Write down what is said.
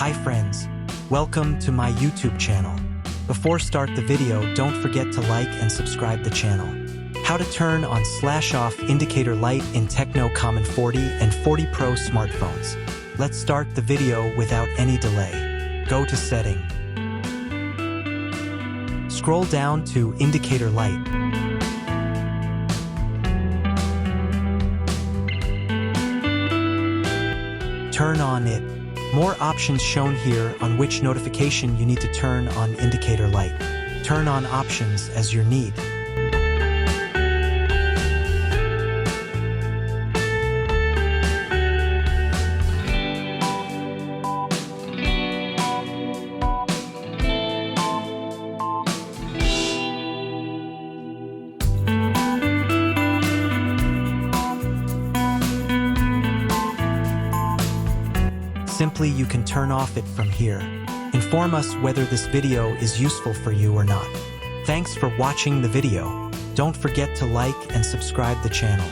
Hi friends, welcome to my YouTube channel. Before start the video, don't forget to like and subscribe the channel. How to turn on/off indicator light in Tecno Camon 40 and 40 Pro smartphones. Let's start the video without any delay. Go to setting. Scroll down to indicator light. Turn on it. More options shown here on which notification you need to turn on indicator light. Turn on options as your need. Simply, you can turn off it from here. Inform us whether this video is useful for you or not. Thanks for watching the video. Don't forget to like and subscribe the channel.